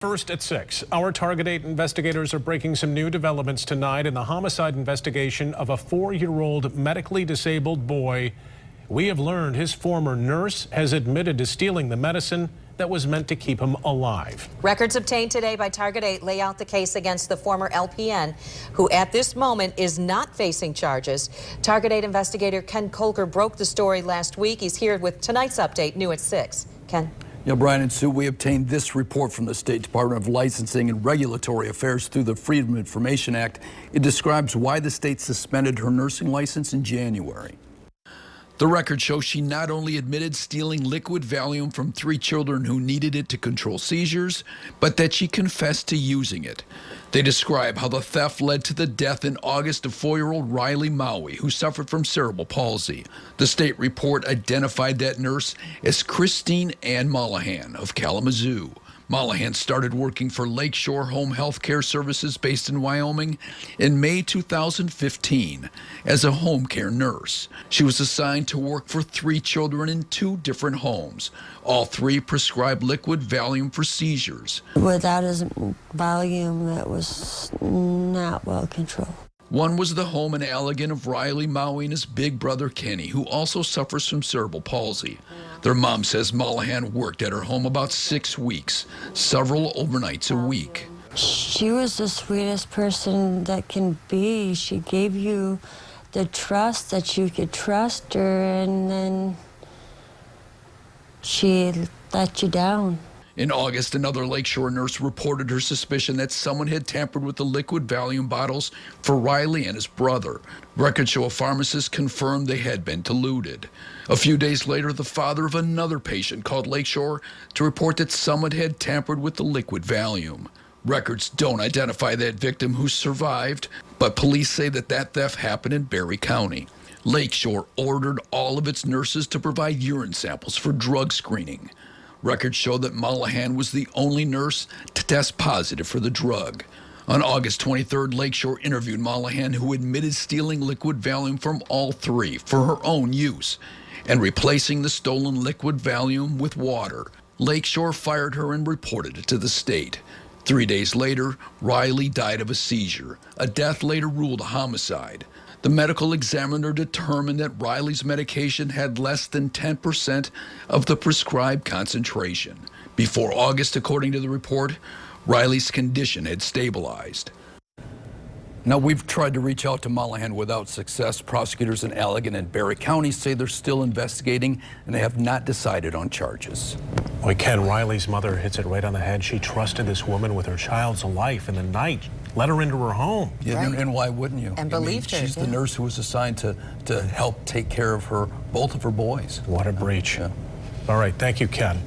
First at 6, our Target 8 investigators are breaking some new developments tonight in the homicide investigation of a 4-year-old medically disabled boy. We have learned his former nurse has admitted to stealing the medicine that was meant to keep him alive. Records obtained today by Target 8 lay out the case against the former LPN, who at this moment is not facing charges. Target 8 investigator Ken Kolker broke the story last week. He's here with tonight's update, new at 6. Ken. Yeah, Brian and Sue, we obtained this report from the State Department of Licensing and Regulatory Affairs through the Freedom of Information Act. It describes why the state suspended her nursing license in January. The record shows she not only admitted stealing liquid Valium from 3 children who needed it to control seizures, but that she confessed to using it. They describe how the theft led to the death in August of 4-year-old Riley Maui, who suffered from cerebral palsy. The state report identified that nurse as Christine Ann Mollahan of Kalamazoo. Mollahan started working for Lakeshore Home Health Care Services based in Wyoming in May 2015 as a home care nurse. She was assigned to work for 3 children in 2 different homes. All 3 prescribed liquid Valium for seizures. Without his Valium, that was not well controlled. One was the home in Allegan of Riley Maui and his big brother Kenny, who also suffers from cerebral palsy. Their mom says Mollahan worked at her home about 6 weeks, several overnights a week. She was the sweetest person that can be. She gave you the trust that you could trust her, and then she let you down. In August, another Lakeshore nurse reported her suspicion that someone had tampered with the liquid Valium bottles for Riley and his brother. Records show a pharmacist confirmed they had been diluted. A few days later, the father of another patient called Lakeshore to report that someone had tampered with the liquid Valium. Records don't identify that victim who survived, but police say that theft happened in Berry County. Lakeshore ordered all of its nurses to provide urine samples for drug screening. Records show that Mollahan was the only nurse to test positive for the drug. On August 23rd, Lakeshore interviewed Mollahan, who admitted stealing liquid Valium from all 3 for her own use and replacing the stolen liquid Valium with water. Lakeshore fired her and reported it to the state. 3 days later, Riley died of a seizure. A death later ruled a homicide. The medical examiner determined that Riley's medication had less than 10% of the prescribed concentration. Before August, according to the report, Riley's condition had stabilized. Now, we've tried to reach out to Mollahan without success. Prosecutors in Allegan and Berry County say they're still investigating and they have not decided on charges. Boy, Ken, Riley's mother hits it right on the head. She trusted this woman with her child's life in the night, let her into her home. Yeah, right. and why wouldn't you? And believed her. She's the nurse who was assigned to help take care of both of her boys. What a breach. Yeah. All right, thank you, Ken.